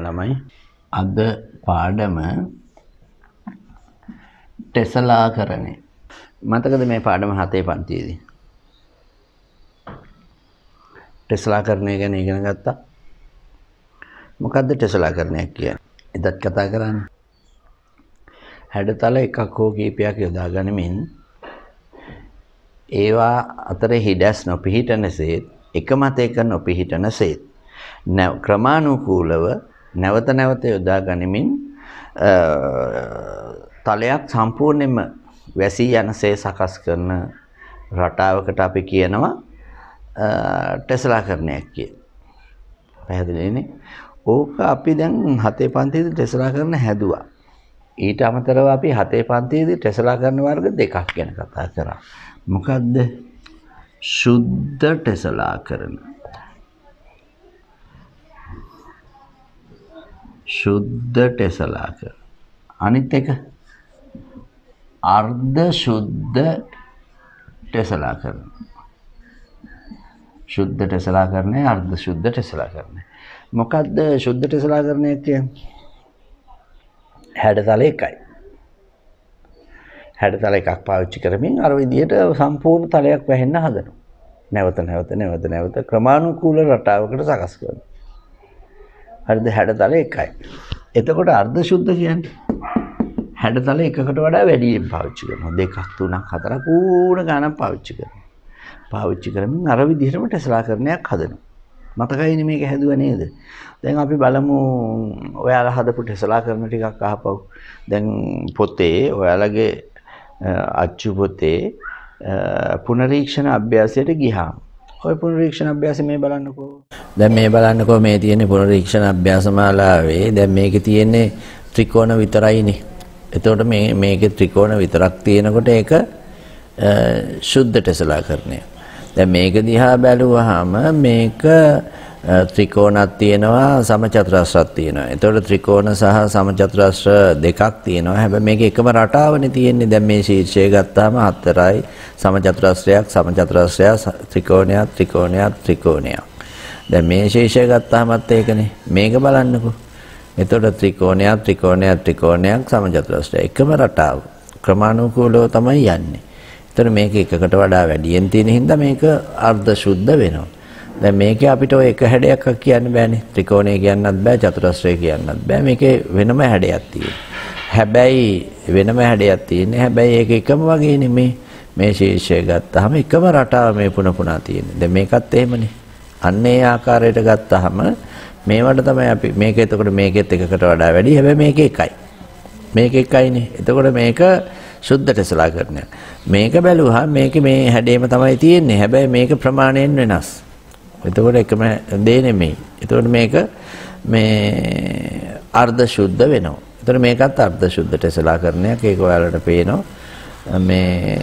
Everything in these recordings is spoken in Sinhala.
ළමයි අද පාඩම ටෙස්ලාකරණය. මතකද මේ පාඩම 7 පන්තියේදී ටෙස්ලාකරණය ගැන ඉගෙන ගත්තා. මොකද්ද ටෙස්ලාකරණයක් කියන්නේ? එදත් කතා කරන්නේ. හැඩතල එකක් හෝ කීපයක් යොදා ගනිමින් ඒවා අතර හිඩැස් නොපිහිටනසේත් එක මතයක නොපිහිටනසේත් ක්‍රමානුකූලව නැවත නැවත යොදා ගනිමින් තලයක් සම්පූර්ණයෙන්ම වැසී යනසේ සකස් කරන රටාවකට අපි කියනවා ටෙස්ලාකරණයක් කියලා. පැහැදිලිනේ? ඕක අපි දැන් 7 පන්තියේදී ටෙස්ලාකරණ හැදුවා. ඊට අමතරව අපි 7 පන්තියේදී ටෙස්ලාකරණ වර්ග දෙකක් ගැන කතා කරා. මොකද්ද? සුද්ධ ටෙස්ලාකරණ. සුද්ධ ටෙස්ලාකරණ. අනිත් එක අර්ධ සුද්ධ ටෙස්ලාකරණ. සුද්ධ ටෙස්ලාකරණය, අර්ධ සුද්ධ ටෙස්ලාකරණය. මොකද්ද සුද්ධ ටෙස්ලාකරණය කියන්නේ? හැඩතල එකයි. හැඩතල එකක් පාවිච්චි කරමින් අර විදිහට සම්පූර්ණ තලයක් වැහෙන්න හදනවා. නැවත ක්‍රමානුකූල රටාවකට සකස් කරනවා. හරිද? හැඩතල එකයි. එතකොට අර්ධ සුද්ධ කියන්නේ හැඩතල එකකට වඩා වැඩියෙන් පාවිච්චි කරනවා. 2ක් 3ක් 4ක් පූර්ණ ගණන් පාවිච්චි කරනවා. පාවිච්චි කරමින් අර විදිහටම ටෙස්ලාකරණයක් හදනවා. මතකයිනේ මේක හැදුවා නේද? දැන් අපි බලමු ඔයාලා හදපු ටෙස්ලාකරණ ටිකක් අහපව්. දැන් පොතේ ඔයාලගේ අච්චු පොතේ පුනරීක්ෂණ අභ්‍යාසයට ගියාම ඔය පුනරීක්ෂණ අභ්‍යාසය මේ බලන්නකෝ. දැන් මේ බලන්නකෝ මේ තියෙන පුනරීක්ෂණ අභ්‍යාසමාලාවේ දැන් මේකේ තියෙන්නේ ත්‍රිකෝණ විතරයිනේ. එතකොට මේකේ ත්‍රිකෝණ විතරක් තියෙනකොට ඒක සුද්ධ ටෙස්ලාකරණය. දැන් මේක දිහා බැලුවාම මේක ත්‍රිකෝණක් තියෙනවා සමචතුරස්‍රයක් තියෙනවා. එතකොට ත්‍රිකෝණ සහ සමචතුරස්‍ර දෙකක් තියෙනවා. හැබැයි මේක එකම රටාවනේ තියෙන්නේ. දැන් මේ ශීර්ෂය ගත්තාම 4යි සමචතුරස්‍රයක් ත්‍රිකෝණයක්. දැන් මේ ශීර්ෂය ගත්තාමත් ඒකනේ. මේක බලන්නකෝ. එතකොට ත්‍රිකෝණයක් සමචතුරස්‍රය එකම රටාව. ක්‍රමානුකූලව තමයි යන්නේ. එතකොට මේක එකකට වඩා වැඩියෙන් තියෙන හින්දා මේක අර්ධ සුද්ධ වෙනවා. දැන් මේකේ අපිට ඔය එක හැඩයක් කියන්න බෑනේ. ත්‍රිකෝණය කියන්නත් බෑ, චතුරස්‍රය කියන්නත් බෑ. මේකේ වෙනම හැඩයක් තියෙනවා. හැබැයි ඒක එකම වගේ නෙමේ. මේ ශීර්ෂය ගත්තාම එකම රටාව මේ පුනා තියෙන්නේ. දැන් මේකත් එහෙමනේ. අන්න ඒ ආකාරයට ගත්තාම මේවට තමයි අපි මේක එතකොට මේකෙත් එකකට වඩා වැඩි. හැබැයි මේක එකයි. මේක එකයිනේ. එතකොට මේක සුද්ධ ටෙස්ලාකරණය. මේක බැලුවා මේකේ මේ හැඩේම තමයි තියෙන්නේ. හැබැයි මේක ප්‍රමාණයෙන් වෙනස්. එතකොට එකම දේ නෙමෙයි. එතකොට මේක මේ අර්ධ සුද්ධ වෙනවා. එතකොට මේකත් අර්ධ සුද්ධ ටෙස්ලාකරණයක්. ඒක ඔයාලට පේනවා. මේ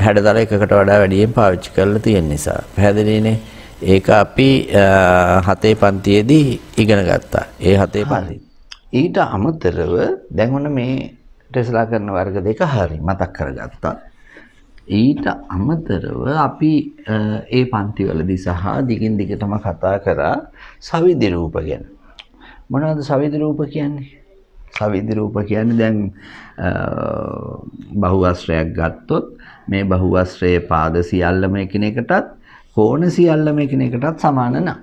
හැඩතල එකකට වඩා වැඩියෙන් පාවිච්චි කරලා තියෙන නිසා. පැහැදිලිනේ? ඒක අපි 7 පන්තියේදී ඉගෙන ගත්තා. ඒ 7 පන්ති. ඊට අමතරව දැන් ඔන්න මේ ටෙස්ලාකරණ වර්ග දෙක හරි මතක් කරගත්තා. ඊට අමතරව අපි ඒ පන්තිවලදී සහ දිගින් දිගටම කතා කරා සවිධි රූප ගැන. මොනවද සවිධි රූප කියන්නේ? සවිධි රූප කියන්නේ දැන් බහුවස්ත්‍රයක් ගත්තොත් මේ බහුවස්ත්‍රයේ පාද සියල්ලම එකිනෙකටත් කෝණ සියල්ලම එකිනෙකටත් සමාන නම්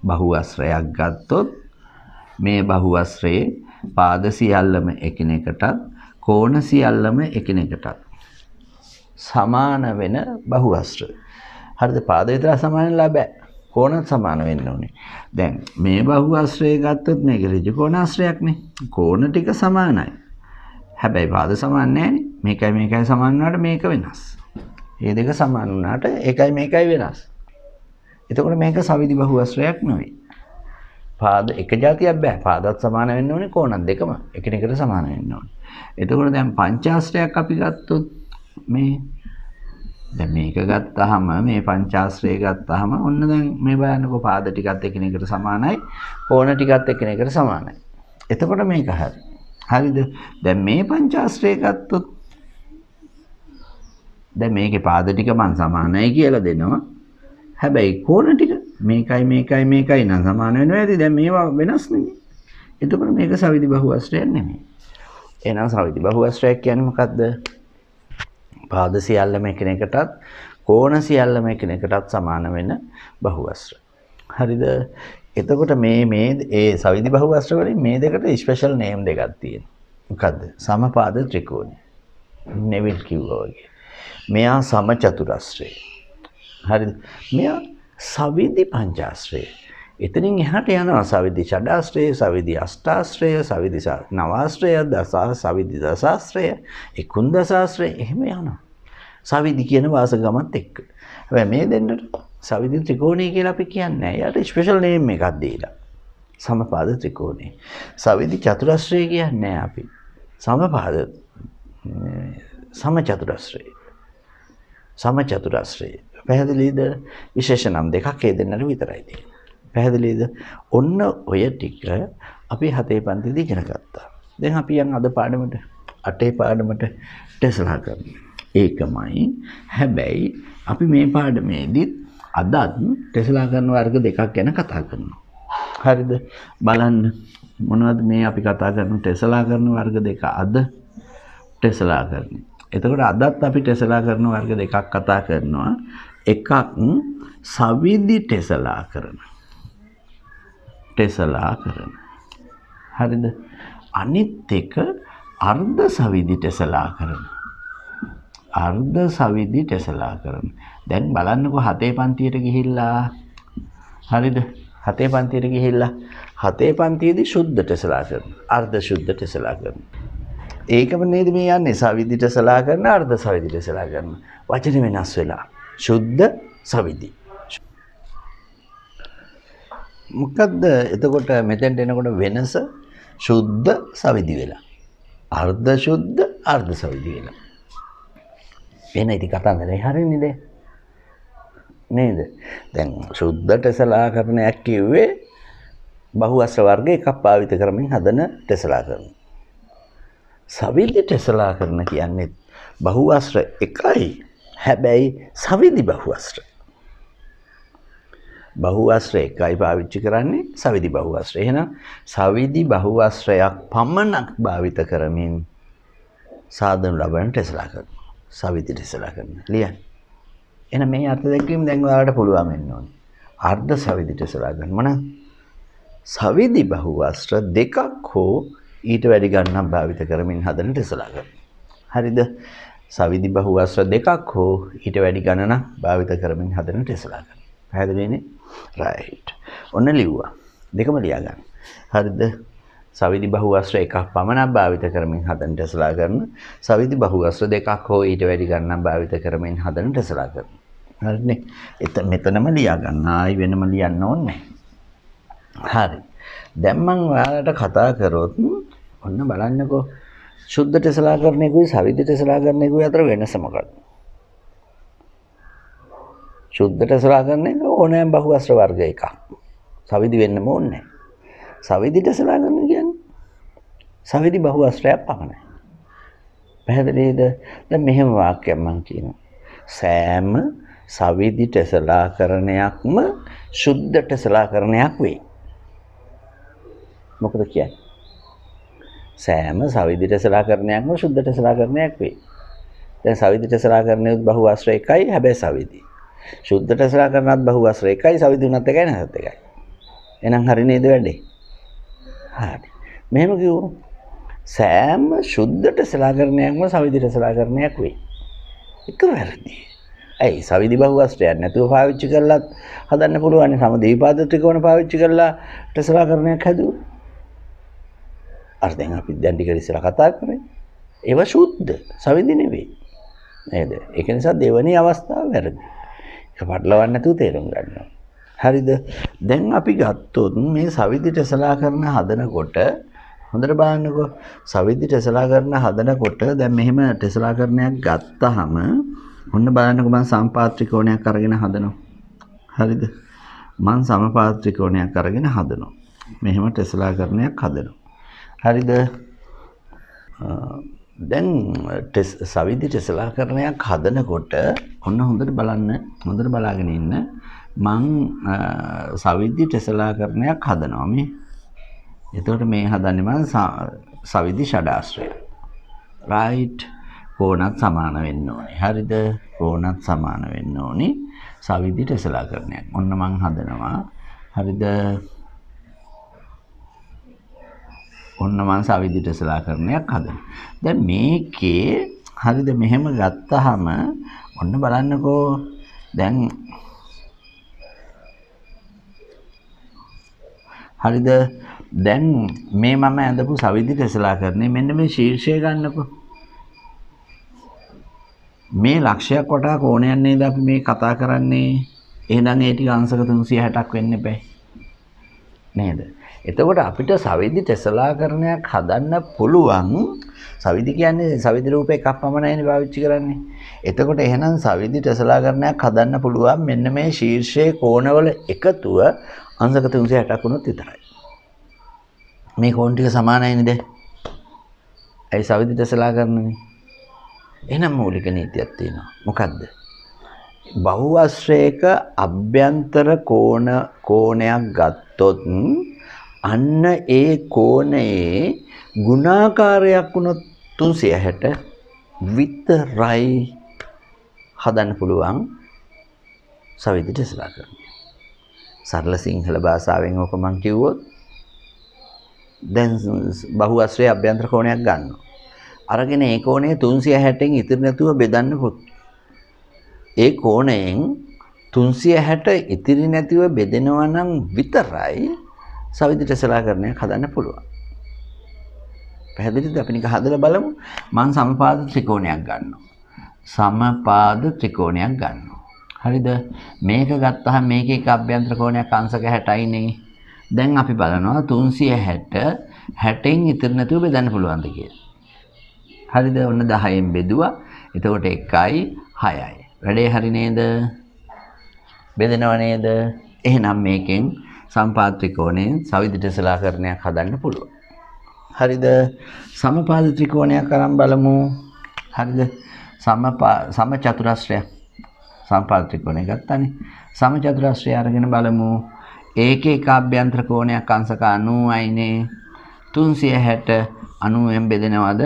බහුවස්ත්‍රයක් ගත්තොත් මේ බහුවස්ත්‍රයේ පාද සියල්ලම එකිනෙකටත් කෝණ සියල්ලම එකිනෙකටත් සමාන වෙන බහුවස්ත්‍ර. හරිද? පාද විතර සමාන වෙලා බෑ. කෝණත් සමාන වෙන්න ඕනේ. දැන් මේ බහුවස්ත්‍රය ගත්තොත් මේක ඍජු කෝණාශ්‍රයක්නේ. කෝණ ටික සමානයි. හැබැයි පාද සමාන නැහැනේ. මේකයි සමාන වුණාට මේක වෙනස්. මේ දෙක සමාන වුණාට මේකයි වෙනස්. එතකොට මේක සවිධි බහුවස්ත්‍රයක් නෙවෙයි. පාද එක જાතියක් බෑ. පාදත් සමාන වෙන්න ඕනේ, කෝණත් දෙකම එකිනෙකට සමාන වෙන්න ඕනේ. එතකොට දැන් පංචාශ්‍රයක් අපි ගත්තොත් දැන් මේක ගත්තාම මේ පංචාශ්‍රය ගත්තාම ඔන්න දැන් මේ බලන්නකෝ පාද ටිකත් එකිනෙකට සමානයි, කෝණ ටිකත් එකිනෙකට සමානයි. එතකොට මේක හරි. හරිද? දැන් මේ පංචාශ්‍රය ගත්තොත් දැන් මේකේ පාද ටික මන් සමානයි කියලා දෙනවා. හැබැයි කෝණ ටික මේකයි නම් සමාන වෙනවා ඇති. දැන් මේවා වෙනස් නෙමෙයි. එතකොට මේක සවිදි බහුවස්ත්‍රයක් නෙමෙයි. එහෙනම් සවිදි බහුවස්ත්‍රයක් කියන්නේ මොකද්ද? පාද සියල්ලම එකිනෙකටත් කෝණ සියල්ලම එකිනෙකටත් සමාන වෙන බහුවස්ත්‍ර. හරිද? එතකොට මේ ඒ සවිදි බහුවස්ත්‍ර වලින් මේ දෙකට ස්පෙෂල් නේම් දෙකක් තියෙනවා. මොකද්ද? සමපාද ත්‍රිකෝණය. නෙවිල් කිව්වා වගේ. මෙයා සමචතුරස්‍රය. හරිද? මෙයා සවිදි පංචාශ්‍රය. එතනින් එහාට යනවා සවිදි ෂඩාශ්‍රය, සවිදි අෂ්ටාශ්‍රය, සවිදි නවාශ්‍රය, සවිදි දසාශ්‍රය, එකුන්දසාශ්‍රය එහෙම යනවා. සවිදි කියන වාසගමත් එක්ක. හැබැයි මේ දෙන්නට සවිදි ත්‍රිකෝණය කියලා අපි කියන්නේ නැහැ. යාට ස්පෙෂල් නේම් එකක් දීලා. සමපාද ත්‍රිකෝණය. සවිදි චතුරස්‍රය කියන්නේ නැහැ අපි. සමපාද සමචතුරස්‍රය. සමචතුරස්‍රය. පැහැදිලිද? විශේෂ නම් දෙකක් ඒ දෙන්නට විතරයි තියෙන්නේ. පැහැදිලිද? ඔන්න ඔය ටික අපි 7 පන්තිදී ඉගෙන ගත්තා. දැන් අපි යන් අද පාඩමට 8 පාඩමට ටෙස්ලා කරමු. ඒකමයි. හැබැයි අපි මේ පාඩමේදී අදත් ටෙස්ලා කරන වර්ග දෙකක් ගැන කතා කරනවා. හරිද? බලන්න මොනවද මේ අපි කතා කරන ටෙස්ලා කරන වර්ග දෙක අද ටෙස්ලා කරන්නේ. එතකොට අදත් අපි ටෙස්ලා කරන වර්ග දෙකක් කතා කරනවා. එකක් සවිදි ටෙස්ලා කරන. ටෙස්ලා කරන. හරිද? අනිත් එක අර්ධ සවිදි ටෙස්ලා කරන. අර්ධ සවිදි ටෙස්ලා කරන. දැන් බලන්නකෝ 7 පන්තියට ගිහිල්ලා. හරිද? 7 පන්තියට ගිහිල්ලා 7 පන්තියේදී සුද්ධ ටෙස්ලා කරන. අර්ධ සුද්ධ ටෙස්ලා කරන. ඒකම නේද මේ යන්නේ සවිදි ටෙස්ලා කරන අර්ධ සවිදි ටෙස්ලා කරන. වචන වෙනස් වෙලා. සුද්ධ සවිදි. මොකද්ද එතකොට මෙතෙන්ට එනකොට වෙනස? සුද්ධ සවිදි වෙලා. අර්ධ සුද්ධ අර්ධ සවිදි වෙලා. වෙන ඉති කතන්දරේ හරියන්නේ නේද? දැන් සුද්ධ ටෙස්ලා කරනයක් කිව්වේ බහුවස්ත්‍ර වර්ග එකක් පාවිච්චි කරමින් හදන ටෙස්ලා කරන. සවිදි ටෙස්ලා කරන කියන්නේ බහුවස්ත්‍ර එකයි. හැබැයි සවිදි බහුවස්ත්‍ර. බහුවස්ත්‍ර එකයි පාවිච්චි කරන්නේ සවිදි බහුවස්ත්‍ර. එහෙනම් සවිදි බහුවස්ත්‍රයක් පමණක් භාවිත කරමින් සාධනු ලබන ටෙස්ලා කරනවා. සවිදි ටෙස්ලා කරනවා. ලියන්න. එහෙනම් මේ අර්ථ දැක්වීම දැන් ඔයාලට පුළුවන් වෙන්න ඕනේ. අර්ධ සවිදි ටෙස්ලා කරන මොනවාද? සවිදි බහුවස්ත්‍ර දෙකක් හෝ ඊට වැඩි ගණනක් භාවිත කරමින් හදන ටෙස්ලා කරනවා. හරිද? සවිදි බහුවස්ත්‍ර දෙකක් හෝ ඊට වැඩි ගණනක් භාවිත කරමින් හදන ටෙස්ලා කරනවා. පැහැදිලිනේ? රයිට්. ඔන්න ලිව්වා. දෙකම ලියා ගන්න. හරිද? සවිදි බහුවස්ත්‍ර එකක් පමණක් භාවිත කරමින් හදන ටෙස්ලා කරන. සවිදි බහුවස්ත්‍ර දෙකක් හෝ ඊට වැඩි ගණනක් භාවිත කරමින් හදන ටෙස්ලා කරන. හරිනේ? මෙතනම ලියා ගන්න. ආයි වෙනම ලියන්න ඕනේ නැහැ. හරි. දැන් මම ඔයාලට කතා කරොත් ඔන්න බලන්නකෝ. සුද්ධ ටෙස්ලා කරන එකයි සවිදි ටෙස්ලා කරන එකයි අතර වෙනස මොකක්ද? සුද්ධ ටෙස්ලා කරන එක ඕනෑම බහුවස්ත්‍ර වර්ග එකක්. සවිදි වෙන්නම ඕනේ නැහැ. සවිදි ටෙස්ලා කරන කියන්නේ සවිදි බහුවස්ත්‍රයක් පමණයි. පැහැදිලිද? දැන් මෙහෙම වාක්‍යයක් මම කියනවා. සෑම සවිදි ටෙස්ලා කරණයක්ම සුද්ධ ටෙස්ලා කරණයක් වේ. මොකද කියන්නේ? සෑම සවිදි ටෙස්ලා කරණයක්ම සුද්ධ ටෙස්ලා කරණයක් වේ. දැන් සවිදි ටෙස්ලා කරණය බහුවස්ත්‍ර එකයි හැබැයි සවිදි. සුද්ධ ටෙස්ලා කරනත් බහුවස්ත්‍ර එකයි සවිදි උනත් එකයි නැත්ත් එකයි. එහෙනම් හරි නේද වැඩේ? හරි. මෙහෙම කිව්වොත් සෑම සුද්ධ ටෙස්ලා කරණයක්ම සවිදි ටෙස්ලා කරණයක් වේ. එක වැරදි. ඇයි සවිදි බහුවස්ත්‍රයක් නැතුව පාවිච්චි කරලත් හදන්න පුළුවන්. සම දීපාද ත්‍රිකෝණ පාවිච්චි කරලා ටෙස්ලා කරණයක් හැදුවා. අර දැන් අපි දැන් ටික ඉස්සලා කතා කරේ. ඒව සුද්ධ සවිදි නෙවෙයි. නේද? ඒක නිසා දෙවෙනි අවස්ථාව වැරදි. ඒක පටලවන්න නැතුව තේරුම් ගන්න ඕනේ. හරිද? දැන් අපි ගත්තොත් මේ සවිදි ටෙස්ලා කරන හදනකොට හොඳට බලන්නකෝ. සවිදි ටෙස්ලා කරන හදනකොට දැන් මෙහෙම ටෙස්ලා කරනයක් ගත්තාම ඔන්න බලන්නකෝ මම සමපාත්‍රිකෝණයක් අරගෙන හදනවා. හරිද? මම සමපාත්‍රිකෝණයක් අරගෙන හදනවා. මෙහෙම ටෙස්ලා කරනයක් හදනවා. හරිද? දැන් සවිදි ටෙස්ලාකරණයක් හදනකොට ඔන්න හොඳට බලන්න හොඳට බලාගෙන ඉන්න මං සවිදි ටෙස්ලාකරණයක් හදනවා මේ. එතකොට මේ හදන්නේ මම සවිදි ෂඩාශ්‍රය. right කෝණත් සමාන වෙන්න ඕනේ. හරිද? කෝණත් සමාන වෙන්න ඕනේ. සවිදි ටෙස්ලාකරණයක්. ඔන්න මං හදනවා. හරිද? ඔන්න මං සවිදි ටෙස්ලාකරණයක් හදනවා. දැන් මේකේ හරිද මෙහෙම ගත්තාම ඔන්න බලන්නකෝ දැන් හරිද දැන් මේ මම ඇඳපු සවිදි ටෙස්ලාකරණේ මෙන්න මේ ශීර්ෂය ගන්නකෝ. මේ ලක්ෂයක් වටා කෝණයක් නේද අපි මේ කතා කරන්නේ. එහෙනම් ඒ ටික අංශක 360ක් වෙන්න බෑ නේද? එතකොට අපිට සවිදි ටෙස්ලාකරණයක් හදන්න පුළුවන්. සවිදි කියන්නේ සවිදි රූප එකක් පමණයිනේ පාවිච්චි කරන්නේ. එතකොට එහෙනම් සවිදි ටෙස්ලාකරණයක් හදන්න පුළුවන් මෙන්න මේ ශීර්ෂයේ කෝණවල එකතුව අංශක 360ක් වුණොත් විතරයි. මේ කෝණ ටික සමානයි නේද? ඒ සවිදි ටෙස්ලාකරණනේ. එහෙනම් මූලික නීතියක් තියෙනවා. මොකද්ද? බහුවස්ත්‍රයක අභ්‍යන්තර කෝණයක් ගත්තොත් අන්න ඒ කෝණයේ ගුණාකාරයක් වුණොත් 360 විතරයි හදන්න පුළුවන් සවිදි ටෙස්ලාකරණය. සරල සිංහල භාෂාවෙන් ඕක මම කිව්වොත් දැන් බහුවස්ත්‍රයේ අභ්‍යන්තර කෝණයක් ගන්නවා. අරගෙන ඒ කෝණය 360න් ඉතිරි නැතුව බෙදන්න පුත්. ඒ කෝණයෙන් 360 ඉතිරි නැතිව බෙදෙනවා නම් විතරයි සවිදි ටෙස්ලාකරණයක් හදන්න පුළුවන්. පැහැදිලිද? අපි නික හදලා බලමු. මම සමපාද ත්‍රිකෝණයක් ගන්නවා. සමපාද ත්‍රිකෝණයක් ගන්නවා. හරිද? මේක ගත්තාම මේකේ එක අභ්‍යන්තර කෝණයක් අංශක 60යිනේ. දැන් අපි බලනවා 360 60න් ඉතිරි නැතුව බෙදන්න පුළුවන්ද කියලා. හරිද? ඔන්න 10න් බෙදුවා. එතකොට 1යි 6යි. වැඩේ හරි නේද? බෙදෙනව නේද? එහෙනම් මේකෙන් සමපාද ත්‍රිකෝණයෙන් සවිදි ටෙස්ලාකරණයක් හදන්න පුළුවන්. හරිද? සමපාද ත්‍රිකෝණයක් අරන් බලමු. හරිද? සමචතුරස්‍රය සමපාද ත්‍රිකෝණය ගත්තානේ. සමචතුරස්‍රය අරගෙන බලමු. ඒකේ එක අභ්‍යන්තර කෝණයක් අංශක 90යිනේ. 360 90න් බෙදෙනවද?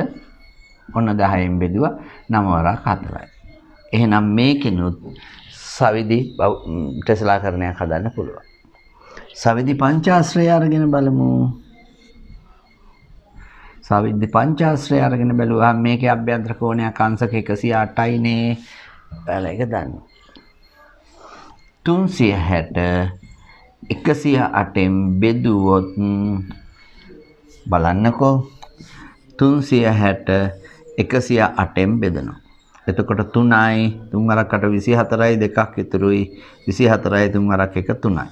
ඔන්න 10න් බෙදුවා 9 වරක් 4යි. එහෙනම් මේකෙනුත් සවිදි ටෙස්ලාකරණයක් හදන්න පුළුවන්. සවිදි පංචාශ්‍රය අරගෙන බලමු. සවිදි පංචාශ්‍රය අරගෙන බැලුවාම මේකේ අභ්‍යන්තර කෝණයක් අංශක 108යිනේ. බලලා ඒක දාන්න. 360 108න් බෙදුවොත් බලන්නකෝ 360 108න් බෙදනවා. එතකොට 3යි 3 වරකට 24යි දෙකක් ඉතුරුයි 24යි 3 වරක් 1 3යි.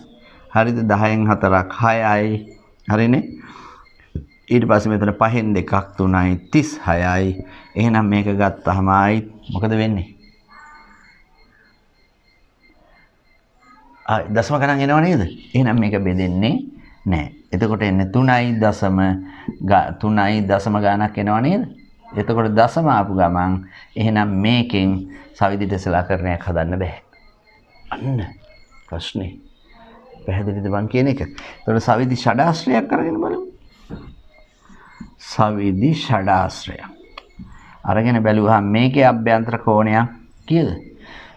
හරිද? 10න් 4ක් 6යි. හරිනේ? ඊට පස්සේ මෙතන 5න් 2ක් 3යි 36යි. එහෙනම් මේක ගත්තාම ආයි මොකද වෙන්නේ? දශම ගණන් එනව නේද? එහෙනම් මේක බෙදෙන්නේ නැහැ. එතකොට එන්නේ 3යි දශම ගණනක් එනව නේද? එතකොට දශම ආපු ගමන් එහෙනම් මේකෙන් සවිදි ටෙස්ලාකරණයක් හදන්න බෑ. අන්න ප්‍රශ්නේ. පැහැදිලිද මං කියන එක? එතකොට සවිදි ෂඩාශ්‍රයක් අරගෙන බලමු. සවිදි ෂඩාශ්‍රය. අරගෙන බැලුවාම මේකේ අභ්‍යන්තර කෝණයක් කීයද?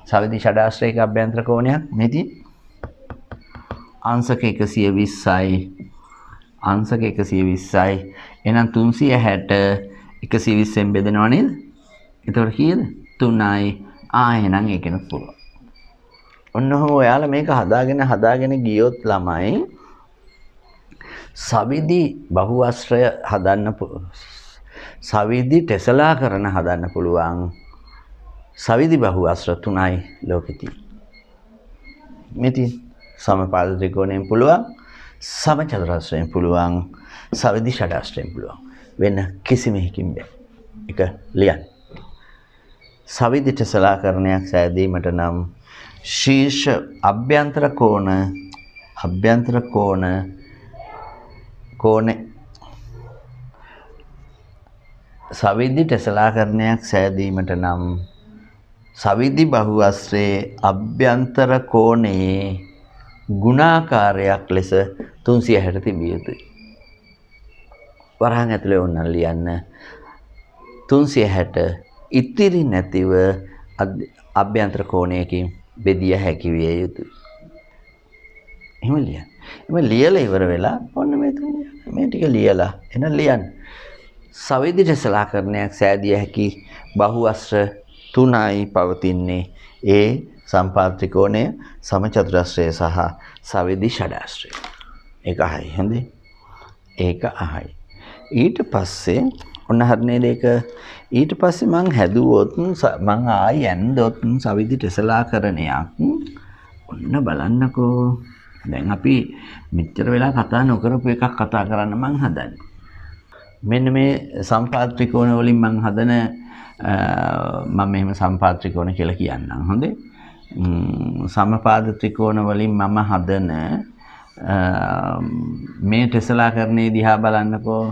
සවිදි ෂඩාශ්‍රයක අභ්‍යන්තර කෝණයක් මෙති අංශක 120යි. අංශක 120යි. එහෙනම් 360 120න් බෙදෙනවා නේද? එතකොට කීයද? 3යි. එහෙනම් ඒකෙනුත් පුළුවන්. ඔන්න ඔහොම ඔයාලා මේක හදාගෙන ගියොත් ළමයි සවිදි බහුවස්ත්‍රය හදන්න සවිදි ටෙස්ලාකරණ හදන්න පුළුවන්. සවිදි බහුවස්ත්‍ර 3යි ලෝකෙ තියෙන්නේ. මෙති සමපාද ත්‍රිකෝණයෙන් පුළුවන්, සමචතුරස්‍රයෙන් පුළුවන්, සවිදි ෂඩාශ්‍රයෙන් පුළුවන්. වෙන කිසිම එකකින් බෑ. ඒක ලියන්න. සවිදි ටෙස්ලාකරණයක් සෑදීමට නම් ශීර්ෂ අභ්‍යන්තර සවිදි ටෙස්ලාකරණයක් සෑදීමට නම් සවිදි බහුවස්ත්‍රයේ අභ්‍යන්තර කෝණයේ ගුණාකාරයක් ලෙස 360 තිබිය යුතුයි. වරහන් ඇතුලේ ඕනනම් ලියන්න 360 ඉතිරි නැතිව අභ්‍යන්තර කෝණයකින් බෙදිය හැකි විය යුතුයි. එහෙම ලියන්න. එහෙම ලියලා ඉවර වෙලා ඔන්න මේ ටික ලියලා එන ලියන්න. සවිදි ටෙස්ලාකරණයක් සෑදිය හැකි බහුවස්ත්‍ර 3යි පවතින්නේ ඒ සම්පාත ත්‍රිකෝණය සමචතුරස්‍රය සහ සවිදි ෂඩාස්ත්‍රය. ඒක අහයි හොඳේ. ඒක අහයි. ඊට පස්සේ ඔන්න හරිනේ ඒක ඊට පස්සේ මං හැදුවොත් මං ආයි ඇන්දොත් සවිදි ටෙස්ලාකරණයක් ඔන්න බලන්නකෝ. දැන් අපි මෙච්චර වෙලා කතා නොකරපු එකක් කතා කරන්න මං හදන්නේ. මෙන්න මේ සම්පාත ත්‍රිකෝණ වලින් මං හදන මම මෙහෙම සම්පාත ත්‍රිකෝණ කියලා කියන්නම්. හොඳේ. සමපාද ත්‍රිකෝණ වලින් මම හදන මේ ටෙස්ලාකරණයේ දිහා බලන්නකෝ.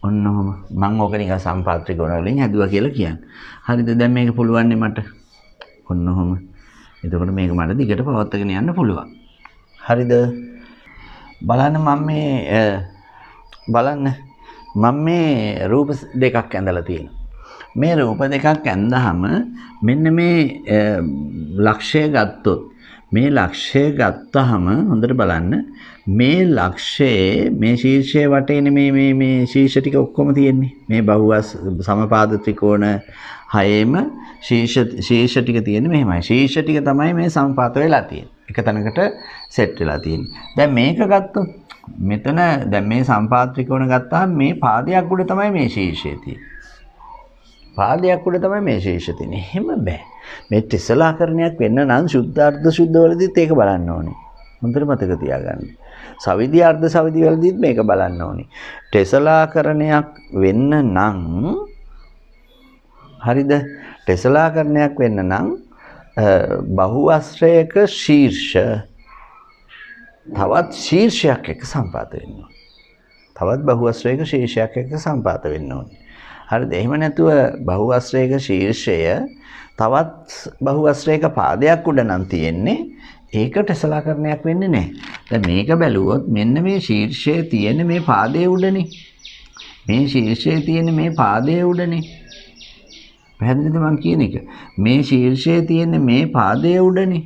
ඔන්න ඔහම මම ඕක නිකන් සම්පාත ත්‍රිකෝණ වලින් හැදුවා කියලා කියන්නේ. හරිද? දැන් මේක පුළුවන් නේ මට. ඔන්න ඔහම. එතකොට මේක මට දිගට පවත්වාගෙන යන්න පුළුවන්. හරිද? බලන්න මම මේ රූප දෙකක් ඇඳලා තියෙනවා. මේ රූප දෙකක් ඇඳහම මෙන්න මේ ලක්ෂය ගත්තොත් මේ ලක්ෂය ගත්තහම හොඳට බලන්න මේ ලක්ෂයේ මේ ශීර්ෂයේ වටේනේ මේ ශීර්ෂ ටික ඔක්කොම තියෙන්නේ. මේ බහුවස් සමපාද ත්‍රිකෝණ හයේම ශීර්ෂ ටික තියෙන්නේ මෙහෙමයි. ශීර්ෂ ටික තමයි මේ සමපාත වෙලා තියෙන්නේ. එක තැනකට සෙට් වෙලා තියෙන්නේ. දැන් මේක ගත්තොත් මෙතන දැන් මේ සම්පාත ත්‍රිකෝණ ගත්තාම මේ පාදයක් උඩ තමයි මේ ශීර්ෂය තියෙන්නේ. පාදයක් උඩ තමයි මේ ශීර්ෂය තියෙන්නේ. එහෙම බෑ. මේ ටෙස්ලාකරණයක් වෙන්න නම් සුද්ධාර්ධ සුද්ධ වලදීත් ඒක බලන්න ඕනේ. හොඳට මතක තියාගන්න. සවිදි අර්ධ සවිදි වලදීත් මේක බලන්න ඕනේ. ටෙස්ලාකරණයක් වෙන්න නම් හරිද? ටෙස්ලාකරණයක් වෙන්න නම් බහුවස්ත්‍රයක ශීර්ෂ තවත් ශීර්ෂයක් එක්ක සම්පාත වෙන්න ඕනේ. තවත් බහුවස්ත්‍රයක ශීර්ෂයක් එක්ක සම්පාත වෙන්න ඕනේ. හරිද? එහෙම නැතුව බහුවස්ත්‍රයක ශීර්ෂය තවත් බහුවස්ත්‍රයක පාදයක් උඩ නම් තියෙන්නේ. ඒක ටෙස්ලාකරණයක් වෙන්නේ නැහැ. දැන් මේක බැලුවොත් මෙන්න මේ ශීර්ෂයේ තියෙන මේ පාදයේ උඩනේ. මේ ශීර්ෂයේ තියෙන මේ පාදයේ උඩනේ. පැහැදිලිද මම කියන එක? මේ ශීර්ෂයේ තියෙන මේ පාදයේ උඩනේ.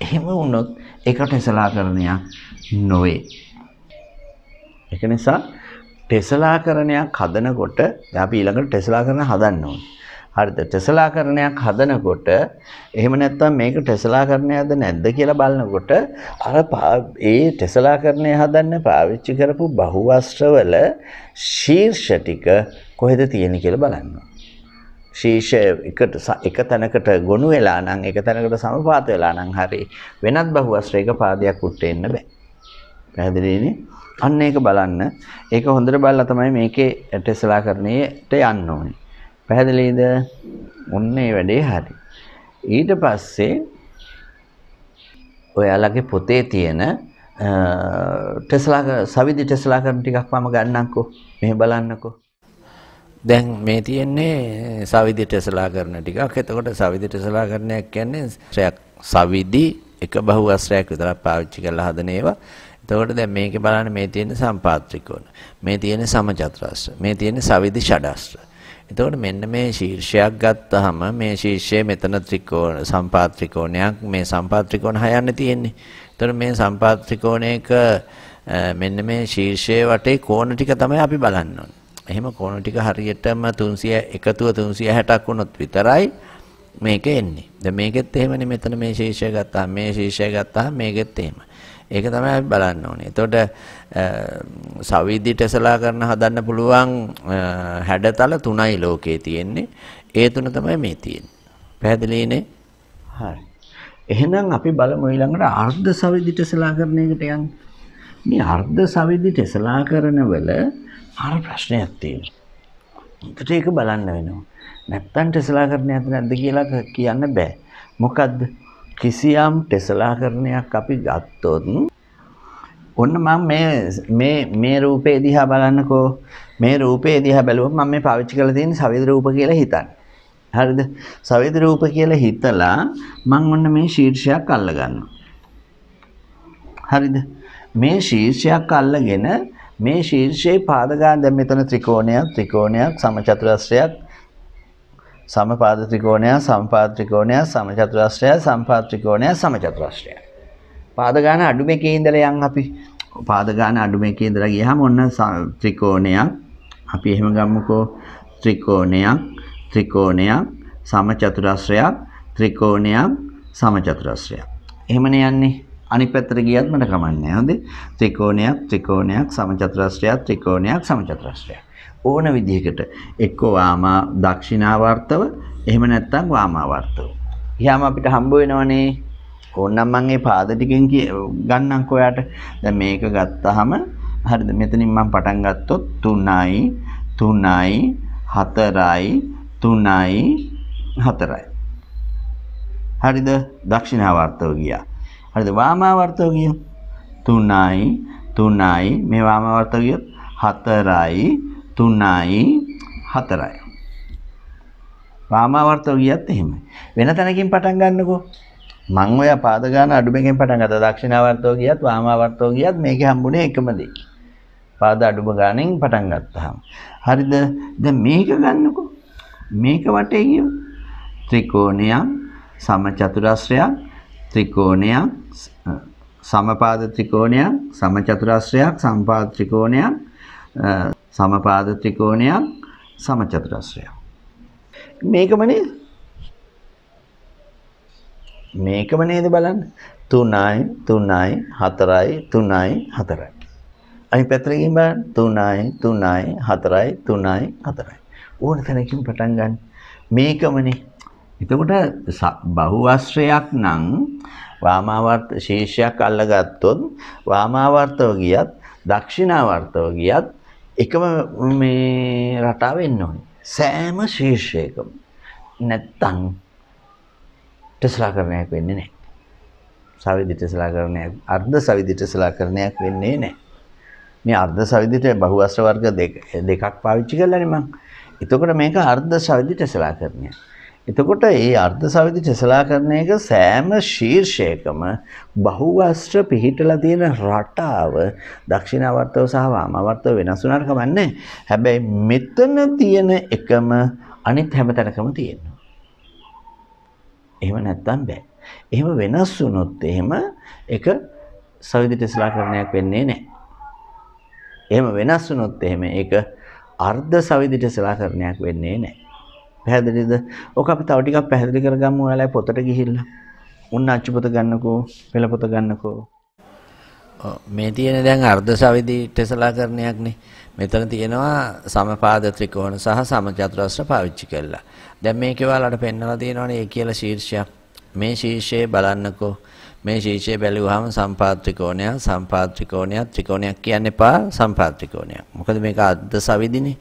එහෙම වුණොත් ඒක ටෙස්ලාකරණයක් නොවේ. ඒක නිසා ටෙස්ලාකරණයක් හදනකොට අපි ඊළඟට ටෙස්ලාකරණ හදන්න ඕනේ. හරිද? ටෙස්ලාකරණයක් හදනකොට එහෙම නැත්නම් මේක ටෙස්ලාකරණයක්ද නැද්ද කියලා බලනකොට අර ඒ ටෙස්ලාකරණය හදන්න පාවිච්චි කරපු බහුවස්ත්‍රවල ශීර්ෂ ටික කොහෙද තියෙන්නේ කියලා බලන්න. ශීර්ෂ එක තැනකට ගොනු වෙලා නම් එක තැනකට සමපාත වෙලා නම් හරි වෙනත් බහුවස්ත්‍රයක පාදයක් උට්ට එන්න බෑ. පැහැදිලිනේ? අන්න ඒක බලන්න. ඒක හොඳට බලලා තමයි මේකේ ටෙස්ලාකරණයට යන්න ඕනේ. පැහැදිලිද? ඔන්න ඒ වැඩේ හරි. ඊට පස්සේ ඔයාලගේ පොතේ තියෙන සවිදි ටෙස්ලාකරණ ටිකක් මම ගන්නම්කෝ. මෙහෙ බලන්නකෝ. දැන් මේ තියෙන්නේ සවිදි ටෙස්ලාකරණ ටිකක්. එතකොට සවිදි ටෙස්ලාකරණයක් කියන්නේ සවිදි එක බහුවස්ත්‍රයක් විතරක් පාවිච්චි කරලා හදන ඒවා. එතකොට දැන් මේකේ බලන්න මේ තියෙන සම්පාත ත්‍රිකෝණ. මේ තියෙන සමචතුරස්‍ර. මේ තියෙන සවිදි ෂඩාස්ත්‍ර. එතකොට මෙන්න මේ ශීර්ෂයක් ගත්තාම මේ ශීර්ෂයේ මෙතන ත්‍රිකෝණ සම්පාත ත්‍රිකෝණයක් මේ සම්පාත ත්‍රිකෝණ හයන්නේ තියෙන්නේ. එතකොට මේ සම්පාත ත්‍රිකෝණයක මෙන්න මේ ශීර්ෂයේ වටේ කෝණ ටික තමයි අපි බලන්න ඕනේ. එහෙම කෝණ ටික හරියටම 300 එකතුව 360ක් වුණොත් විතරයි මේක එන්නේ. දැන් මේකෙත් එහෙමනේ මෙතන මේ ශීර්ෂය ගත්තාම මේ ශීර්ෂය ගත්තාම මේකෙත් එහෙම. ඒක තමයි අපි බලන්න ඕනේ. එතකොට සවිදි ටෙස්ලාකරණ හදන්න පුළුවන් හැඩතල 3යි ලෝකේ තියෙන්නේ. ඒ 3 තමයි මේ තියෙන්නේ. පැහැදිලිනේ? හරි. එහෙනම් අපි බලමු ඊළඟට අර්ධ සවිදි ටෙස්ලාකරණයකට යන්න. මේ අර්ධ සවිදි ටෙස්ලාකරණ වල අර ප්‍රශ්නයක් තියෙනවා. ඒකට ඒක බලන්න වෙනවා. නැත්තම් ටෙස්ලාකරණයක් නැද්ද කියලා කියන්න බෑ. මොකද්ද? කිසියම් ටෙස්ලාකරණයක් අපි ගත්තොත් ඔන්න මම මේ රූපේ දිහා බලන්නකෝ. මේ රූපේ දිහා බැලුවම මම මේ පාවිච්චි කරලා තියෙන සවිද රූප කියලා හිතන්න. හරිද? සවිද රූප කියලා හිතලා මම ඔන්න මේ ශීර්ෂයක් අල්ල ගන්නවා. හරිද? මේ ශීර්ෂයක් අල්ලගෙන මේ ශීර්ෂයේ පාද ගන්න දැන් මෙතන ත්‍රිකෝණයක් සමචතුරස්‍රයක් සමපාද ත්‍රිකෝණයක් සමපාද ත්‍රිකෝණයක් සමචතුරස්‍රයක් සමපාද ත්‍රිකෝණයක් සමචතුරස්‍රයක්. පාද ගන්න අඩු මේකේ ඉඳලා යන් අපි පාද ගන්න අඩු මේකේ ඉඳලා ගියාම ඔන්න ත්‍රිකෝණයක් අපි එහෙම ගමුකෝ ත්‍රිකෝණයක් සමචතුරස්‍රයක් ත්‍රිකෝණයක් සමචතුරස්‍රයක්. එහෙමනේ යන්නේ. අනිත් පැත්තට ගියත් මට කමන්නේ නැහැ. හොඳේ. ත්‍රිකෝණයක් සමචතුරස්‍රයක් ත්‍රිකෝණයක් සමචතුරස්‍රයක්. ඕන විදිහකට එක්ක වාමා දක්ෂිනාවර්තව එහෙම නැත්නම් වාමාවර්තව. ඊයම අපිට හම්බ වෙනවනේ. ඕනනම් මම මේ පාද ටිකෙන් ගන්නම්කෝ යාට. දැන් මේක ගත්තාම හරිද? මෙතනින් මම පටන් ගත්තොත් 3යි 4යි 4යි. හරිද? දක්ෂිනාවර්තව ගියා. හරිද? වාමාවර්තව ගියා 3යි මේ වාමාවර්තව ගියොත් 4යි 4යි. වාමාවර්තව ගියත් එහෙමයි. වෙන තැනකින් පටන් ගන්නකෝ. මම ඔය පාද ගන්න අඩු මේකෙන් පටන් ගත්තා. දක්ෂිනාවර්තව ගියත් වාමාවර්තව ගියත් මේකේ හම්බුනේ එකම දේ. පාද අඩුම ගානෙන් පටන් ගත්තාම. හරිද? දැන් මේක ගන්නකෝ. මේක වටේ ගියොත් ත්‍රිකෝණයක් සමචතුරස්‍රයක් ත්‍රිකෝණයක් සමපාද ත්‍රිකෝණයක් සමචතුරස්‍රයක් සමපාද ත්‍රිකෝණයක් සමපාද ත්‍රිකෝණයක් සමචතුරස්‍රයක්. මේකම නේද බලන්න. 3යි 4යි 4යි. අනිත් පැත්තට ගිහින් බලන්න 3යි 4යි. ඕන තැනකින් පටන් ගන්න. මේකමනේ. එතකොට බහුවස්ත්‍රයක් නම් වාමාවර්ත ශීර්ෂයක් අල්ලගත්තොත් වාමාවර්තව ගියත් දක්ෂිනාවර්තව ගියත් එකම මේ රටාව එන්න ඕනේ. සෑම ශීර්ෂයකම. නැත්තම් ටෙස්ලාකරණයක් වෙන්නේ නැහැ. සවිදි ටෙස්ලාකරණයක් අර්ධ සවිදි ටෙස්ලාකරණයක් වෙන්නේ නැහැ. මේ අර්ධ සවිදිට බහුවස්ත්‍ර වර්ග දෙකක් පාවිච්චි කරලානේ මම. එතකොට මේක අර්ධ සවිදි ටෙස්ලාකරණයක්. එතකොට මේ අර්ධ සවිදි ටෙස්ලාකරණයක සෑම ශීර්ෂයකම බහුවස්ත්‍ර පිහිටලා තියෙන රටාව දක්ෂිනාවර්තව සහ වාමාවර්තව වෙනස් වුණාට කමන්නේ. හැබැයි මෙතන තියෙන එකම අනිත් හැම තැනකම තියෙනවා. එහෙම නැත්තම් බෑ. එහෙම වෙනස් වුණොත් එහෙම ඒක සවිදි ටෙස්ලාකරණයක් වෙන්නේ නැහැ. එහෙම වෙනස් වුණොත් එහෙම ඒක අර්ධ සවිදි ටෙස්ලාකරණයක් වෙන්නේ නැහැ. පැහැදිලිද? ඔක අපි තව ටිකක් පැහැදිලි කරගමු. ඔයාලා පොතට ගිහිල්ලා. උන්න අච්චු පොත ගන්නකෝ, පෙළ පොත ගන්නකෝ. මේ තියෙන දැන් අර්ධ සවිදි ටෙස්ලාකරණයක්නේ. මෙතන තියෙනවා සමපාද ත්‍රිකෝණ සහ සමචතුරස්‍ර පාවිච්චි කළා. දැන් මේකේ ඔයාලට පෙන්නලා තියෙනවානේ ඒ කියලා ශීර්ෂයක්. මේ ශීර්ෂයේ බලන්නකෝ. මේ ශීර්ෂයේ බැලුවාම සම්පාද ත්‍රිකෝණයක් ත්‍රිකෝණයක් කියන්න එපා සම්පාද ත්‍රිකෝණයක්. මොකද මේක අර්ධ සවිදිනේ.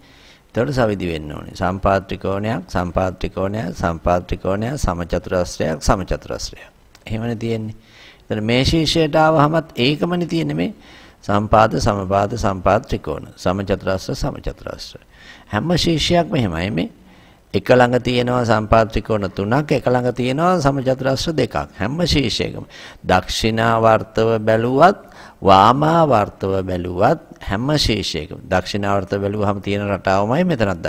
ඒතකොට සවිදි වෙන්න ඕනේ. සම්පාද ත්‍රිකෝණයක් සමචතුරස්‍රයක්. එහෙමනේ තියෙන්නේ. එතන මේ ශීර්ෂයට ආවහමත් ඒකමනේ තියෙන්නේ මේ සම්පාද සමපාද ත්‍රිකෝණ සමචතුරස්‍ර. හැම ශීර්ෂයක්ම එහෙමයි මේ. එක ළඟ තියෙනවා සම්පාද ත්‍රිකෝණ 3ක්, එක ළඟ තියෙනවා සමචතුරස්‍ර 2ක්. හැම ශීර්ෂයකම දක්ෂිනාවර්තව බැලුවත් වාමාවර්තව බැලුවත් හැම ශීර්ෂයකම දක්ෂිනාවර්තව බැලුවහම තියෙන රටාවමයි මෙතනත්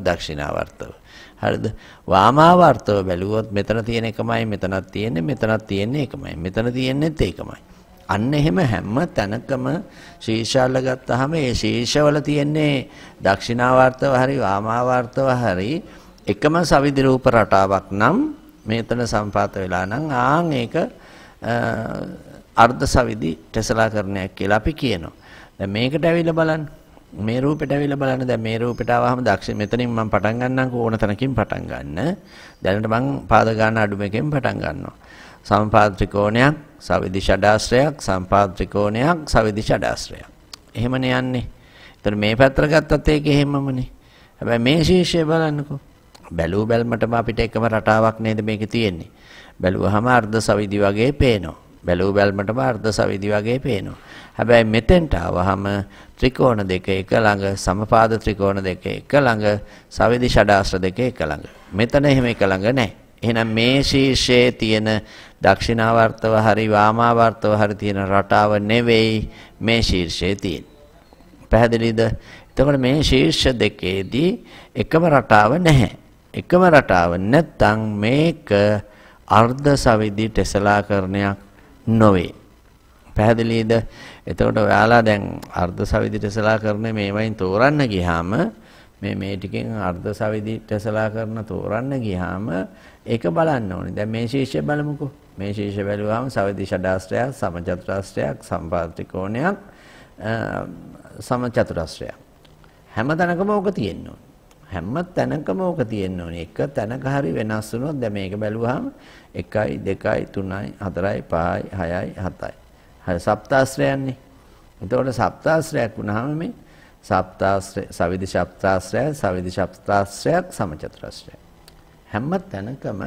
දක්ෂිනාවර්තව. හරිද? වාමාවර්තව බැලුවොත් මෙතන තියෙන එකමයි මෙතනත් තියෙන්නේ එකමයි. මෙතන තියෙන්නේත් ඒකමයි. අන්න එහෙම හැම තැනකම ශීර්ෂාල ගත්තාම ඒ ශීර්ෂවල තියෙන්නේ දක්ෂිනාවර්තව හරි වාමාවර්තව හරි එකම සවිදි රූප රටාවක් නම් මෙතන සම්පාත වෙලා නම් ආන් ඒක අර්ධ සවිදි ටෙස්ලාකරණයක් කියලා අපි කියනවා. දැන් මේකට ඇවිල්ලා බලන්න. මේ රූපෙට ඇවිල්ලා බලන්න. දැන් මේ රූපෙට ආවම මෙතනින් මම පටන් ගන්නම්කෝ ඕන තැනකින් පටන් ගන්න. දැනට මම පාද ගන්න අඩු මේකෙන් පටන් ගන්නවා. සමපාද ත්‍රිකෝණයක් සවිදි ෂඩාශ්‍රයක් සම්පාද ත්‍රිකෝණයක් සවිදි ෂඩාශ්‍රයක්. එහෙමනේ යන්නේ. එතන මේ පැත්තට ගත්තත් ඒක එහෙමමනේ. හැබැයි මේ ශීර්ෂය බලන්නකෝ. බැලුවම අපිට එකම රටාවක් නේද මේකේ තියෙන්නේ. බැලුවහම අර්ධ සවිදි වගේ පේනවා. බැලූ බැලමටම අර්ධ සවිදි වගේ පේනවා. හැබැයි මෙතෙන්ට ආවහම ත්‍රිකෝණ දෙක එක ළඟ, සමපාද ත්‍රිකෝණ දෙක එක ළඟ, සවිදි ෂඩාශ්‍ර දෙක එක ළඟ. මෙතන එහෙම එක ළඟ නැහැ. එහෙනම් මේ ශීර්ෂයේ තියෙන දක්ෂිනාවර්තව හරි වාමාවර්තව හරි තියෙන රටාව නෙවෙයි මේ ශීර්ෂයේ තියෙන්නේ. පැහැදිලිද? එතකොට මේ ශීර්ෂ දෙකේදී එකම රටාව නැහැ. එකම රටාව නැත්නම් මේක අර්ධ සවිදි ටෙසලාකරණයක් නොවේ. පැහැදිලිද? එතකොට ඔයාලා දැන් අර්ධ සවිදි ටෙසලාකරණය මේවයින් තෝරන්න ගියාම මේ ටිකෙන් අර්ධ සවිදි ටෙසලාකරණ තෝරන්න ගියාම ඒක බලන්න ඕනේ. දැන් මේ ශීර්ෂය බලමුකෝ. මේ ශීර්ෂය බැලුවාම සවිදි ෂඩාශ්‍රයක්, සමචතුරාශ්‍රයක්, සම්පාද ත්‍රිකෝණයක්, සමචතුරාශ්‍රයක්. හැම තැනකම ඕක තියෙන්න ඕනේ. හැම තැනකම ඕක තියෙන්න ඕනේ. එක තැනක හරි වෙනස් වුණොත් දැන් මේක බැලුවාම 1 2 3 4 5 6 7යි. හරි සප්තාශ්‍රයන්නේ. එතකොට සප්තාශ්‍රයක් වුණාම මේ සප්තාශ්‍රය, සවිදි සප්තාශ්‍රය, සවිදි සප්තාශ්‍රයක්, සමචතුරාශ්‍රයක්. හැම තැනකම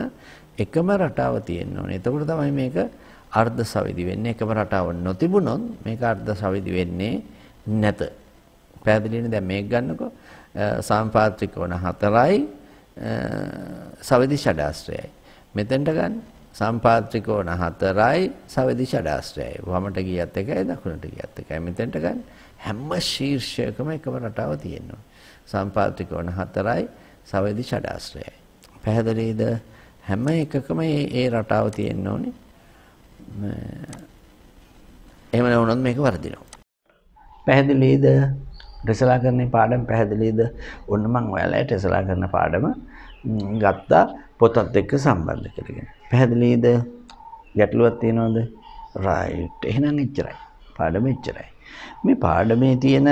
එකම රටාව තියෙන්න ඕනේ. එතකොට තමයි මේක අර්ධ සවිදි වෙන්නේ. එකම රටාව නොතිබුණොත් මේක අර්ධ සවිදි වෙන්නේ නැත. පැහැදිලිනේ? දැන් මේක ගන්නකො. සම්පාද ත්‍රිකෝණ 4යි සවිදි ෂඩාශ්‍රයයි. මෙතෙන්ට ගන්න සම්පාද ත්‍රිකෝණ 4යි සවිදි ෂඩාශ්‍රයයි. වමට ගියත් එකයි දකුණට ගියත් එකයි. මෙතෙන්ට ගන්න හැම ශීර්ෂයකම එකම රටාව තියෙනවා. සම්පාද ත්‍රිකෝණ 4යි සවිදි ෂඩාශ්‍රයයි. පැහැදිලිද? හැම එකකම මේ රටාව තියෙන්න ඕනේ. එහෙම නැවුනොත් මේක වර්ධිනවා. පැහැදිලිද? ටෙසලාකරණේ පාඩම පැහැදිලිද? ඔන්න මම ඔයාලට ටෙසලාකරණ පාඩම ගත්තා පොතත් එක්ක සම්බන්ධ කරගෙන. පැහැදිලිද? ගැටලුවක් තියෙනවද? රයිට්. එහෙනම් එච්චරයි. පාඩම එච්චරයි. මේ පාඩමේ තියෙන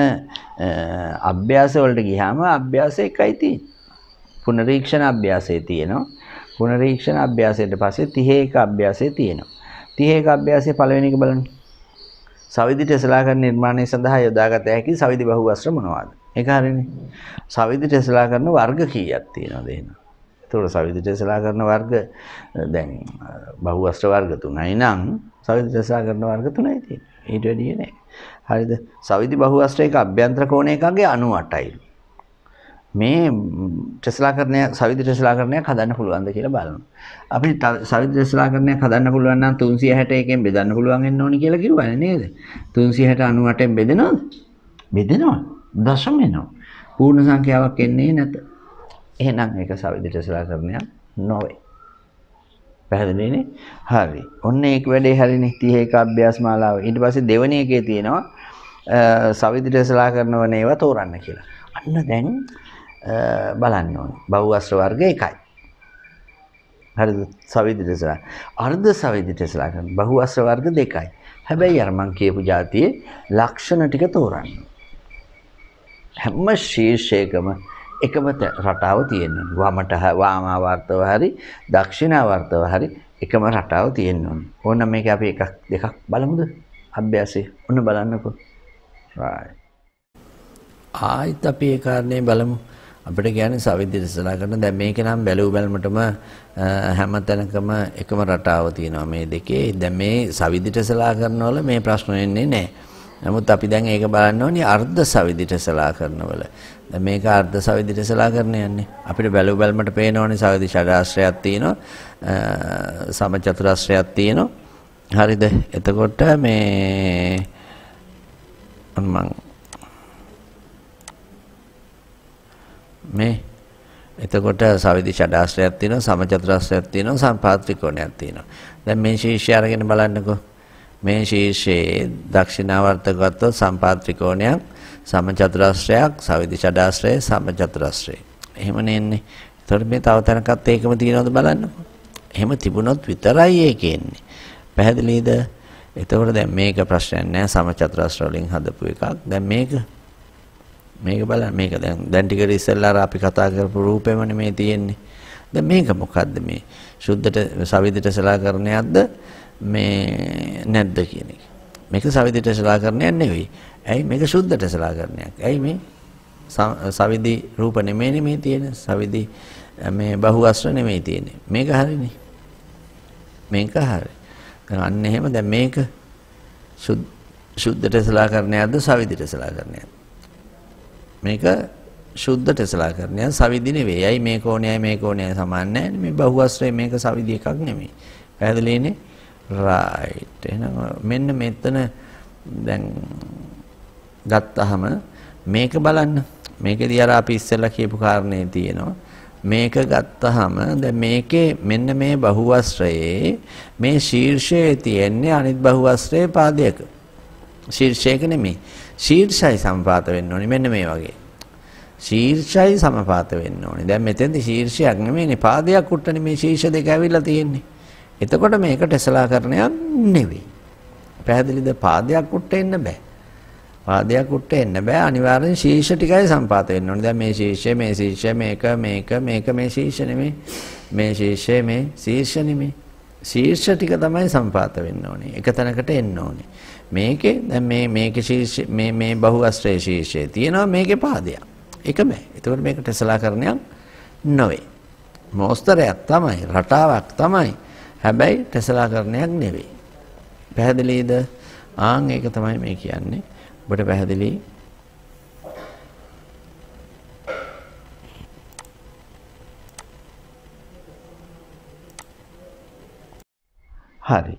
අභ්‍යාස වලට ගියාම අභ්‍යාස එකයි තියෙන්නේ. පුනරීක්ෂණ අභ්‍යාසයේ තියෙනවා. පුනරීක්ෂණ අභ්‍යාසයට පස්සේ 31 අභ්‍යාසයේ තියෙනවා. 31 අභ්‍යාසයේ පළවෙනි එක බලන්න. සවිදි ටෙසලාකරණ නිර්මාණය සඳහා යොදාගත හැකි සවිදි බහුවස්ත්‍ර මොනවාද? ඒක හරිනේ. සවිදි ටෙසලාකරණ වර්ග කීයක් තියෙනවද එහෙනම්? ඒතකොට සවිදි ටෙසලාකරණ වර්ග දැන් බහුවස්ත්‍ර වර්ග 3යි නම් සවිදි ටෙසලාකරණ වර්ග 3යි තියෙන්නේ. ඊට වැඩිය නෑ. හරිද? සවිදි බහුවස්ත්‍රයක අභ්‍යන්තර කෝණ එකගේ 98යි. මේ ටෙස්ලාකරණය සවිදි ටෙස්ලාකරණයක් හදන්න පුළුවන්ද කියලා බලමු. අපි සවිදි ටෙස්ලාකරණයක් හදන්න පුළුවන් නම් 361 න් බෙදන්න පුළුවන් වෙන්න ඕනි කියලා කිව්වනේ නේද? 398 න් බෙදෙනවද? බෙදෙනවා. දශම වෙනවා. පූර්ණ සංඛ්‍යාවක් එන්නේ නැත. එහෙනම් ඒක සවිදි ටෙස්ලාකරණයක් නොවේ. පැහැදිලිනේ? හරි. ඔන්න ඒක වැඩේ හරිනේ 31 අභ්‍යාස මාලාව. ඊට පස්සේ දෙවෙනි එකේ තියෙනවා සවිදි ටෙස්ලාකරණ වන ඒවා තෝරන්න කියලා. අන්න දැන් බලන්න ඕනේ. බහුවස්ත්‍ර වර්ග 1යි. හරිද? සවිදි ටෙස්ලා. අර්ධ සවිදි ටෙස්ලා කරන බහුවස්ත්‍ර වර්ග 2යි. හැබැයි අර මං කියපු જાතියේ ලක්ෂණ ටික තෝරන්න. හැම ශීර්ෂයකම එකම රටාව තියෙනවා. වමට වාමාවර්තව හරි දක්ෂිනාවර්තව හරි එකම රටාව තියෙනවා. ඕන මේක අපි එකක් දෙකක් බලමුද? අභ්‍යාසය. ඔන්න බලන්නකෝ. right. ආයිත් අපි ඒ කාරණේ බලමු. අපිට කියන්නේ සවිදි ටෙස්ලාකරණ දැන් මේක නම් බැලුව බැලමටම හැම තැනකම එකම රටාව තියෙනවා මේ දෙකේ. දැන් මේ සවිදි ටෙස්ලාකරණ වල මේ ප්‍රශ්න එන්නේ නැහැ. නමුත් අපි දැන් ඒක බලන්න ඕනේ අර්ධ සවිදි ටෙස්ලාකරණ වල. දැන් මේක අර්ධ සවිදි ටෙස්ලාකරණ යන්නේ. අපිට බැලුව බැලමට පේනවනේ සවිදි ෂඩාශ්‍රයක් තියෙනවා. සමචතුරාශ්‍රයක් තියෙනවා. හරිද? එතකොට මේ මම මේ එතකොට සවිදි ෂඩාශ්‍රයක් තියෙනවා, සමචතුරාශ්‍රයක් තියෙනවා, සම්පාද ත්‍රිකෝණයක් තියෙනවා. දැන් මේ ශීර්ෂය අරගෙන බලන්නකෝ. මේ ශීර්ෂයේ දක්ෂිනාවර්ත ගත්තොත් සම්පාද ත්‍රිකෝණයක්, සමචතුරාශ්‍රයක්, සවිදි ෂඩාශ්‍රය, සමචතුරාශ්‍රය. එහෙමනේ එන්නේ. එතකොට මේ තව තැනකත් ඒකම තියෙනවද බලන්නකෝ. එහෙම තිබුණොත් විතරයි ඒක එන්නේ. පැහැදිලිද? එතකොට දැන් මේක ප්‍රශ්නයක් නෑ සමචතුරාශ්‍ර වලින් හදපු එකක්. දැන් මේක බලන්න මේක දැන් ටිකට ඉස්සෙල්ලා අපි කතා කරපු රූපෙමනේ මේ තියෙන්නේ. දැන් මේක මොකද්ද මේ? සුද්ධට සවිදි ටෙස්ලාකරණයක්ද මේ නැද්ද කියන එක. මේක සවිදි ටෙස්ලාකරණයක් නෙවෙයි. ඇයි මේක සුද්ධ ටෙස්ලාකරණයක්. ඇයි මේ සවිදි රූප නෙමෙයි මේ තියෙන්නේ. සවිදි මේ බහුවස්ත්‍ර නෙමෙයි තියෙන්නේ. මේක හරිනේ. මේක හරි. දැන් අන්න එහෙම දැන් මේක සුද්ධ ටෙස්ලාකරණයක්ද සවිදි ටෙස්ලාකරණයක්ද? මේක සුද්ධ ටෙස්ලාකරණයක් සවිදි නෙවෙයි. අයි මේ කෝණයයි මේ කෝණයයි සමාන නැහැ. මේ බහුවස්ත්‍රය මේක සවිදි එකක් නෙමෙයි. පැහැදිලිනේ? රයිට්. එහෙනම් මෙන්න මෙතන දැන් ගත්තාම මේක බලන්න. මේකේදී අර අපි ඉස්සෙල්ලා කියපු කාරණේ තියෙනවා. මේක ගත්තාම දැන් මේකේ මෙන්න මේ බහුවස්ත්‍රයේ මේ ශීර්ෂයේ තියෙන්නේ අනිත් බහුවස්ත්‍රයේ පාදයක. ශීර්ෂයක නෙමෙයි. ශීර්ෂයි සමපාත වෙන්න ඕනේ මෙන්න මේ වගේ. ශීර්ෂයි සමපාත වෙන්න ඕනේ. දැන් මෙතෙන්දී ශීර්ෂයක් නෙමෙයිනේ පාදයක් උට්ටනේ මේ ශීර්ෂ දෙක ඇවිල්ලා තියෙන්නේ. එතකොට මේක ටෙස්ලාකරණයක් නෙවෙයි. පැහැදිලිද? පාදයක් උට්ට එන්න බෑ. පාදයක් උට්ට එන්න බෑ. අනිවාර්යෙන් ශීර්ෂ ටිකයි සම්පාත වෙන්න ඕනේ. දැන් මේ ශීර්ෂය මේක මේ ශීර්ෂ නෙමෙයි. මේ ශීර්ෂය මේ ශීර්ෂ නෙමෙයි. ශීර්ෂ ටික තමයි සම්පාත වෙන්න ඕනේ. එක තැනකට එන්න ඕනේ. මේකේ දැන් මේකේ ශීර්ෂ මේ බහුවස්ත්‍රයේ ශීර්ෂය තියෙනවා මේකේ පාදයක්. ඒක බෑ. ඒතකොට මේක ටෙස්ලාකරණයක් නෙවෙයි. මෝස්තරයක් තමයි, රටාවක් තමයි. හැබැයි ටෙස්ලාකරණයක් නෙවෙයි. පැහැදිලිද? ආන් ඒක තමයි මේ කියන්නේ. ඔබට පැහැදිලි? හරි.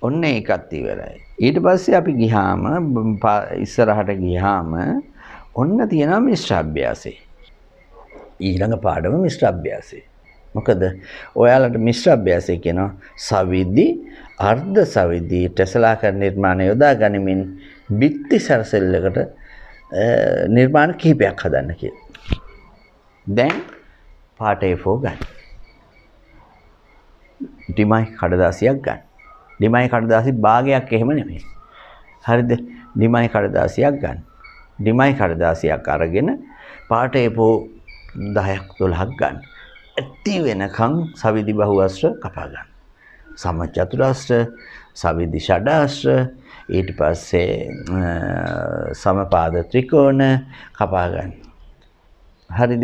ඔන්න ඒකත් ඉවරයි. ඊට පස්සේ අපි ගියාම ඉස්සරහට ගියාම ඔන්න තියෙනවා මිශ්‍ර අභ්‍යාසය. ඊළඟ පාඩම මිශ්‍ර අභ්‍යාසය. මොකද ඔයාලට මිශ්‍ර අභ්‍යාසය කියනවා සවිදි අර්ධ සවිදි ටෙස්ලාකරණ නිර්මාණ යොදා ගනිමින් බිත්ති සරසෙල්ලකට නිර්මාණ කිහිපයක් හදන්න කියලා. දැන් පාඩ A4 ගන්න. ඩිමයි කඩදාසියක් ගන්න. ඩිමයි කඩදාසි භාගයක් එහෙම නෙමෙයි. හරිද? ඩිමයි කඩදාසියක් ගන්න. ඩිමයි කඩදාසියක් අරගෙන පාඩ A4 10ක් 12ක් ගන්න. ඇති වෙනකන් සවිදි බහුවස්ත්‍ර කපා ගන්න. සමචතුරස්ත්‍ර, සවිදි ෂඩාස්ත්‍ර, ඊට පස්සේ සමපාද ත්‍රිකෝණ කපා ගන්න. හරිද?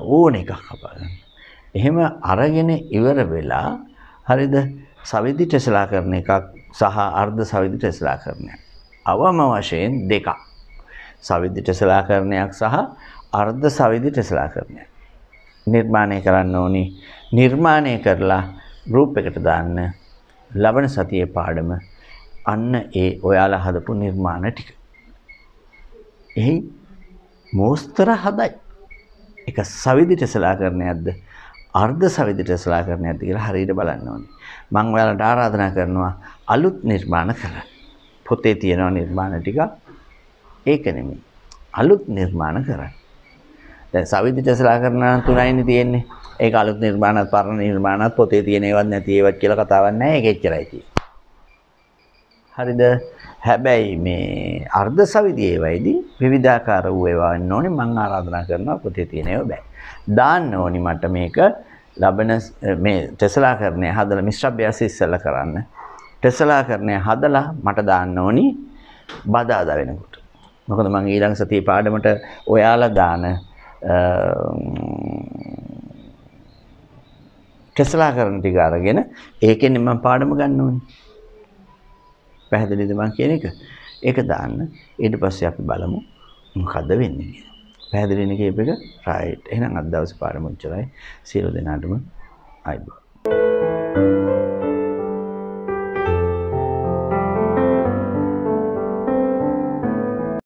ඕන එකක් කපා ගන්න. එහෙම අරගෙන ඉවර වෙලා හරිද? සවිදි ටෙස්ලාකරණ එකක් සහ අර්ධ සවිදි ටෙස්ලාකරණයක්. අවම වශයෙන් දෙකක්. සවිදි ටෙස්ලාකරණයක් සහ අර්ධ සවිදි ටෙස්ලාකරණයක්. නිර්මාණය කරන්න ඕනි. නිර්මාණය කරලා ගෲප් එකට දාන්න. ලබන සතියේ පාඩම අන්න ඒ ඔයාලා හදපු නිර්මාණ ටික. එහි මෝස්තර හදයි. ඒක සවිදි ටෙස්ලාකරණයක්ද අර්ධ සවිදි ටෙස්ලාකරණයක්ද කියලා හරියට බලන්න ඕනේ. මම ඔයාලට ආරාධනා කරනවා අලුත් නිර්මාණ කරන්න. පොතේ තියෙන නිර්මාණ ටික ඒක නෙමෙයි. අලුත් නිර්මාණ කරන්න. දැන් සවිදි ටෙස්ලාකරණ තුනයිනේ තියෙන්නේ. ඒක අලුත් නිර්මාණත් පරණ නිර්මාණත් පොතේ තියෙන ඒවත් නැති ඒවත් කියලා කතාවක් නැහැ. ඒක එච්චරයි තියෙන්නේ. හරිද? හැබැයි මේ අර්ධ සවිදි ඒවයිදී විවිධාකාර වූ ඒවා වෙන්න ඕනේ. මම ආරාධනා කරනවා පොතේ තියෙන ඒවා බෑ. දාන්න ඕනි මට මේක ලබන මේ ටෙස්ලාකරණය හදලා මිශ්‍ර අභ්‍යාසය ඉස්සෙල්ලා කරන්න. ටෙස්ලාකරණය හදලා මට දාන්න ඕනි බදාදා වෙනකොට. මොකද මම ඊළඟ සතියේ පාඩමට ඔයාලා දාන ටෙස්ලාකරණ ටික අරගෙන ඒකෙන් මම පාඩම ගන්න ඕනේ. පැහැදිලිද මම කියන එක? ඒක දාන්න. ඊට පස්සේ අපි බලමු මොකද්ද වෙන්නේ කියලා. පැහැදිලිනේ කියප එක? රයිට්. එහෙනම් අද දවසේ පාඩම උච්චරයි. සියලු දෙනාටම ආයිබෝ.